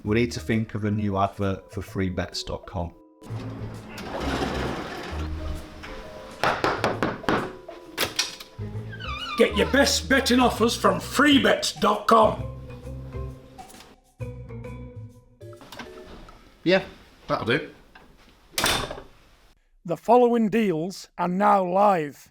we need to think of a new advert for freebets.com. Get your best betting offers from freebets.com. Yeah, that'll do. The following deals are now live.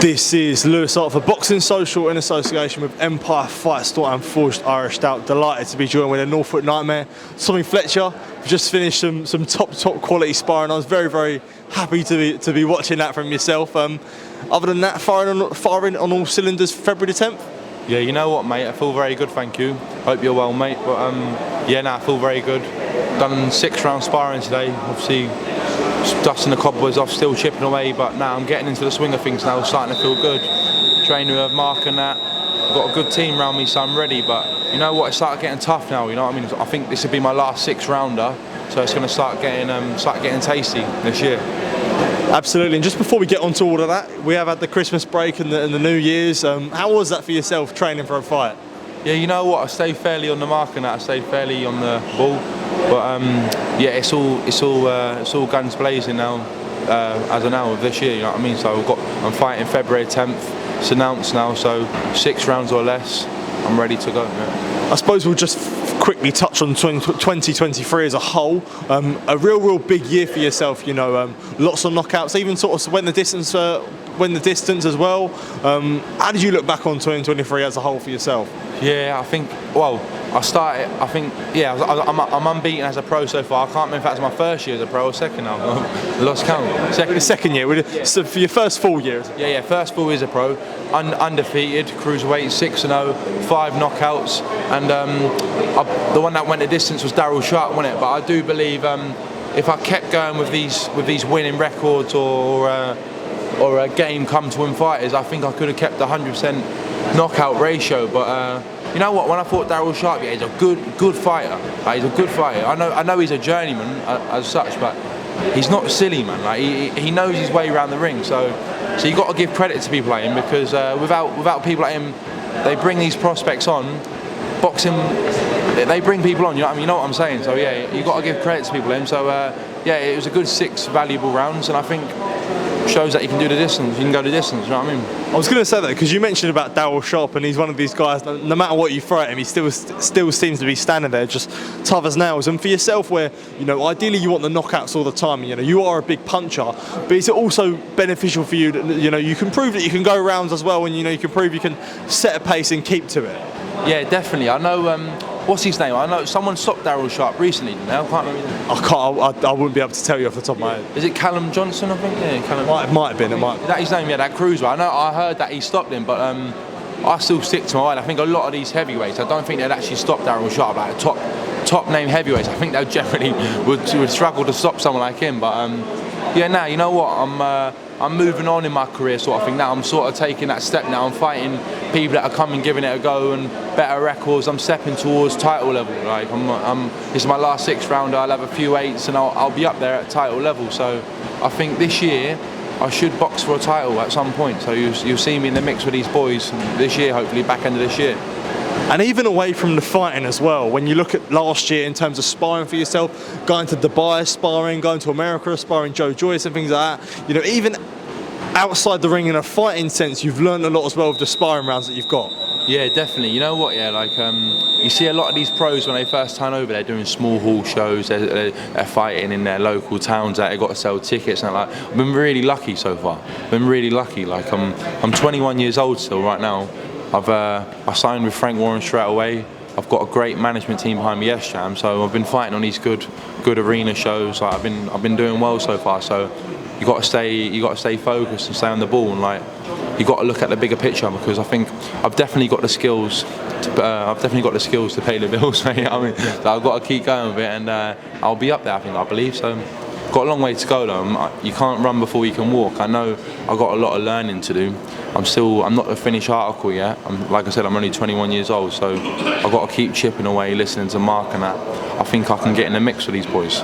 This is Lewis Hart for Boxing Social in association with Empire Fight Store and Forged Irish Stout. Delighted to be joined with a Norfolk Nightmare, Tommy Fletcher. We've just finished some top quality sparring. I was very happy to be watching that from yourself. Other than that, firing on all cylinders for February the 10th? Yeah, you know what, mate, I feel very good, thank you. Hope you're well, mate. But I feel very good. Done 6 round sparring today, obviously dusting the cobwebs off, still chipping away, but now I'm getting into the swing of things now, starting to feel good. Training with Mark and that. I've got a good team around me, so I'm ready, but you know what, it started getting tough now, you know what I mean? I think this will be my last 6 rounder, so it's going to start getting tasty this year. Absolutely, and just before we get on to all of that, we have had the Christmas break and the New Year's. How was that for yourself, training for a fight? Yeah, you know what, I stayed fairly on the mark and that, I stayed fairly on the ball, but it's all guns blazing now, as of now of this year, you know what I mean? So I'm fighting February 10th, it's announced now, so 6 rounds or less, I'm ready to go. Yeah. I suppose we'll just quickly touch on 2023 as a whole. A real big year for yourself, you know, lots of knockouts, even sort of went the distance as well. How did you look back on 2023 as a whole for yourself? Yeah, I think, I'm unbeaten as a pro so far. I can't remember if that's my first year as a pro or second now. Lost count. Second year, so for your first full year? Yeah, first full year as a pro. Undefeated, Cruiserweight, 6-0, 5 knockouts, and the one that went the distance was Daryl Sharp, wasn't it? But I do believe if I kept going with these winning records or a game come to win fighters, I think I could have kept the 100% knockout ratio. But you know what? When I fought Daryl Sharp, yeah, he's a good fighter. Like, he's a good fighter. I know he's a journeyman as such, but he's not silly, man. Like he knows his way around the ring. So you got to give credit to people like him, because without people like him, they bring these prospects on. Boxing, they bring people on. You know what I mean? You know what I'm saying? So yeah, you got to give credit to people like him. So it was a good 6 valuable rounds, and I think shows that you can do the distance, you can go the distance, you know what I mean? I was going to say that because you mentioned about Daryl Sharp, and he's one of these guys, no matter what you throw at him, he still seems to be standing there just tough as nails. And for yourself, where, you know, ideally you want the knockouts all the time, you know, you are a big puncher, but is it also beneficial for you that, you know, you can prove that you can go rounds as well, and, you know, you can prove you can set a pace and keep to it? Yeah, definitely. I know, what's his name? I know someone stopped Daryl Sharp recently, didn't they? I can't remember his name. I wouldn't be able to tell you off the top of my head. Is it Callum Johnson, I think? Yeah, Callum. Might have been. Is that his name? Yeah, that Cruiserweight. I heard that he stopped him, but I still stick to my mind. I think a lot of these heavyweights, I don't think they'd actually stop Daryl Sharp, like top name heavyweights. I think they generally would struggle to stop someone like him. But now you know what? I'm moving on in my career, sort of thing. Now I'm sort of taking that step. Now I'm fighting people that are coming, giving it a go, and better records. I'm stepping towards title level. Like this is my last 6 rounder. I'll have a few 8s, and I'll be up there at title level. So I think this year I should box for a title at some point. So you'll see me in the mix with these boys this year, hopefully back end of this year. And even away from the fighting as well, when you look at last year in terms of sparring for yourself, going to Dubai sparring, going to America sparring Joe Joyce and things like that, you know, even outside the ring in a fighting sense, you've learned a lot as well with the sparring rounds that you've got. Yeah, definitely. You know what, yeah, like you see a lot of these pros when they first turn over, they're doing small hall shows, they're fighting in their local towns that they've got to sell tickets, and like, I've been really lucky so far. Been really lucky. Like I'm 21 years old still right now. I signed with Frank Warren straight away. I've got a great management team behind me, Jam. So I've been fighting on these good arena shows. Like I've been doing well so far. So you got to stay focused and stay on the ball, and like you got to look at the bigger picture, because I think I've definitely got the skills. To pay the bills. Mate. I mean, so I've got to keep going with it, and I'll be up there. I believe so. Got a long way to go though. You can't run before you can walk. I know I've got a lot of learning to do. I'm not a finished article yet. Like I said, I'm only 21 years old, so I've got to keep chipping away, listening to Mark and that. I think I can get in the mix with these boys.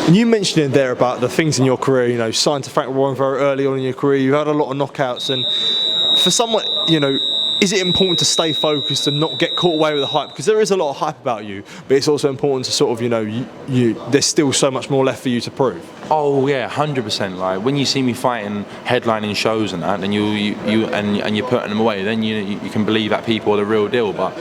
And you mentioned in there about the things in your career, you know, signed to Frank Warren very early on in your career, you've had a lot of knockouts, and for someone, you know, is it important to stay focused and not get caught away with the hype? Because there is a lot of hype about you, but it's also important to sort of, you know, there's still so much more left for you to prove. Oh yeah, 100%. Like when you see me fighting, headlining shows and that, and you're putting them away, then you can believe that people are the real deal. But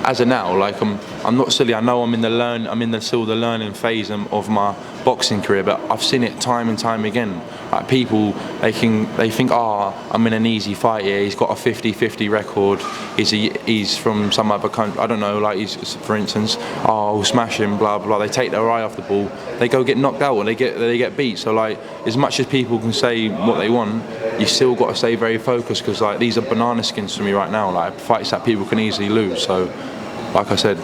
as of now, like I'm not silly. I know I'm still the learning phase of my boxing career, but I've seen it time and time again. Like people, they think, I'm in an easy fight here. He's got a 50-50 record. He's from some other country. I don't know. Like for instance, I'll smash him. Blah blah. They take their eye off the ball. They go get knocked out, or they get beat. So like, as much as people can say what they want, you still got to stay very focused, because like these are banana skins for me right now. Like fights that people can easily lose. So, like I said,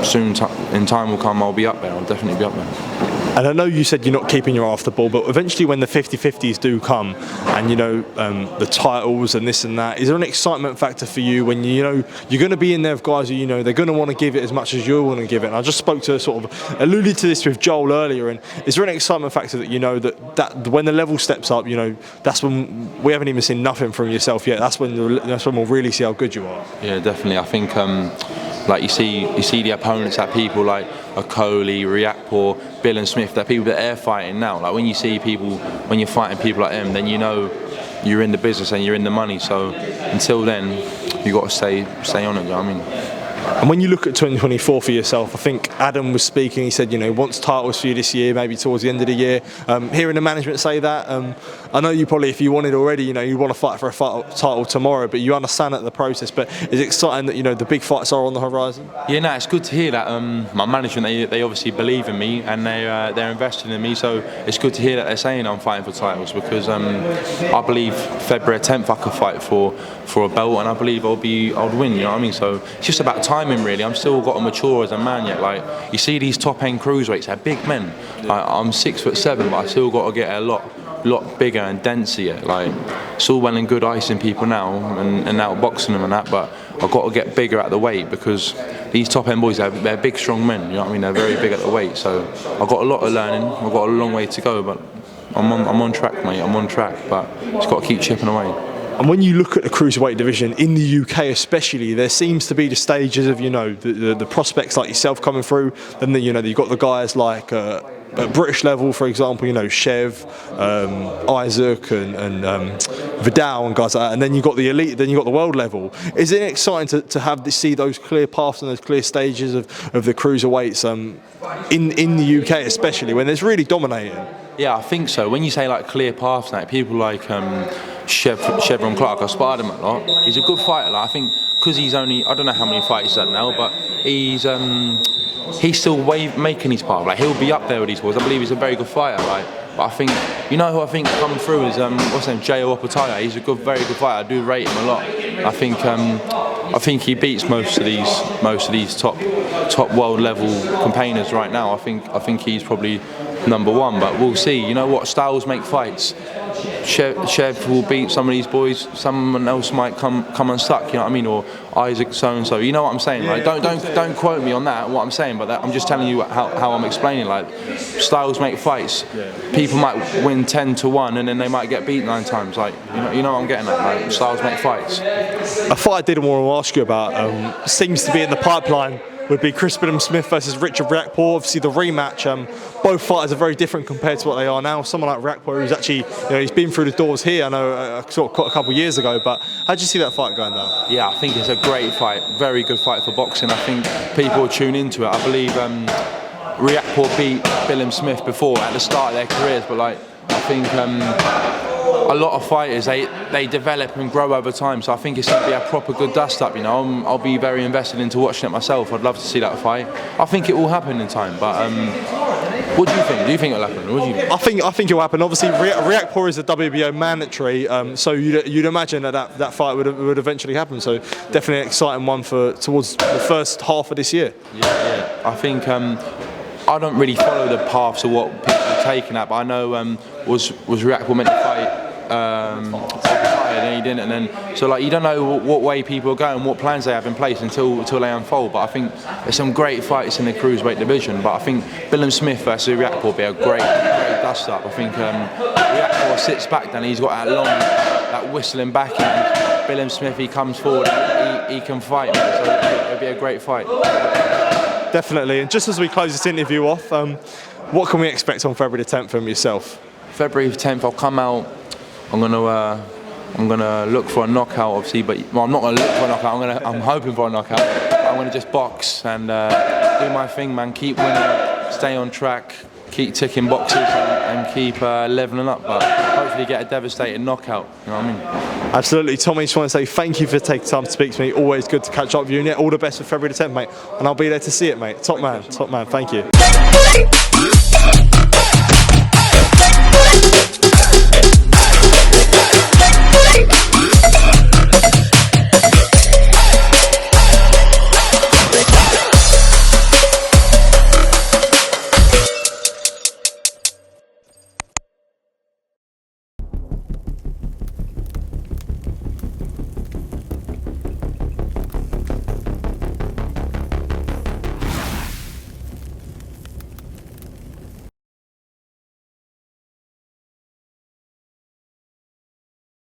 soon in time will come. I'll be up there. I'll definitely be up there. And I know you said you're not keeping your eye off the ball, but eventually when the 50-50s do come, and you know the titles and this and that, is there an excitement factor for you when you know you're going to be in there with guys who you know they're going to want to give it as much as you want to give it? And I just spoke to sort of alluded to this with Joel earlier. And is there an excitement factor that you know that when the level steps up, you know that's when we haven't even seen nothing from yourself yet? That's when we'll really see how good you are. Yeah, definitely. I think like you see the opponents that people like Coley, Riakporhe, Billam-Smith, they're people that they're fighting now. Like when you see people, when you're fighting people like them, then you know you're in the business and you're in the money. So until then, you got to stay on it. You know what I mean? And when you look at 2024 for yourself, I think Adam was speaking, he said, you know, he wants titles for you this year, maybe towards the end of the year. Hearing the management say that, I know you probably, if you wanted already, you know, you want to fight for a title tomorrow, but you understand that the process. But is it exciting that, you know, the big fights are on the horizon? Yeah, no, it's good to hear that my management, they obviously believe in me, and they're invested in me. So it's good to hear that they're saying I'm fighting for titles, because I believe February 10th I could fight for a belt, and I believe I'll win. You know what I mean? So it's just about timing, really. I'm still got to mature as a man yet. Like you see these top end cruiserweights, they're big men. Like, I'm 6'7", but I still got to get a lot bigger and denser yet. Like it's all well and good icing people now and outboxing them and that, but I've got to get bigger at the weight, because these top end boys, they're big strong men, you know what I mean? They're very big at the weight. So I've got a lot of learning, I've got a long way to go, but I'm on track, mate. I'm on track, but just got to keep chipping away. And when you look at the cruiserweight division in the UK especially, there seems to be the stages of, you know, the prospects like yourself coming through. Then you know you've got the guys like at British level, for example, you know, Chev, Isaac and Vidal and guys like that. And then you've got the elite, then you've got the world level. Is it exciting to see those clear paths and those clear stages of the cruiserweights in the UK especially, when it's really dominating? Yeah, I think so. When you say like clear paths, like people like Chev Clarke, I sparred him a lot. He's a good fighter. Like, I think because he's only, I don't know how many fights he's had now, but he's still making his path. Like he'll be up there with these boys. I believe he's a very good fighter. Like, but I think, you know who I think coming through is what's his name, J.O. Opataya. He's a very good fighter. I do rate him a lot. I think he beats most of these top world level campaigners right now. I think he's probably number one, but we'll see. You know what? Styles make fights. Chev will beat some of these boys. Someone else might come unstuck. You know what I mean? Or Isaac so and so. You know what I'm saying? Like, don't quote me on that. What I'm saying, but I'm just telling you how I'm explaining. Like, styles make fights. People might win 10-1, and then they might get beat 9 times. Like, you know what I'm getting at? Like, styles make fights. A fight I didn't want to ask you about seems to be in the pipeline. Would be Chris Billam-Smith versus Richard Riakpohre. Obviously the rematch, both fighters are very different compared to what they are now. Someone like Riakpohre, who's actually, you know, he's been through the doors here, I know, sort of a couple of years ago, but how do you see that fight going down? Yeah, I think it's a great fight, very good fight for boxing. I think people will tune into it. I believe Riakpohre beat Billam-Smith before at the start of their careers, but like, I think a lot of fighters, they develop and grow over time, so I think it's going to be a proper good dust up. You know, I'll be very invested into watching it myself. I'd love to see that fight. I think it will happen in time, but what do you think? Do you think it'll happen? What do you think? I think it'll happen. Obviously, Riakpohre is a WBO mandatory, so you'd imagine that fight would eventually happen. So definitely an exciting one towards the first half of this year. Yeah. I think I don't really follow the paths of what people are taking at, but I know was Riakpohre meant to fight and he didn't, and then so like you don't know what way people are going, what plans they have in place until they unfold. But I think there's some great fights in the cruiserweight division. But I think Billam-Smith versus Riakpohre will be a great dust up. I think Riakpohre sits back, then he's got that whistling back, and Billam-Smith, he comes forward, he can fight, man, so it'll be a great fight. Definitely. And just as we close this interview off, what can we expect on February the 10th from yourself? February 10th, I'll come out. I'm gonna look for a knockout, obviously, but I'm not gonna look for a knockout. I'm hoping for a knockout. I'm gonna just box and do my thing, man. Keep winning, stay on track, keep ticking boxes, and keep leveling up. But hopefully get a devastating knockout. You know what I mean? Absolutely, Tommy. Just want to say thank you for taking time to speak to me. Always good to catch up with you, and yeah, all the best for February the 10th, mate. And I'll be there to see it, mate. Top man. Thank you.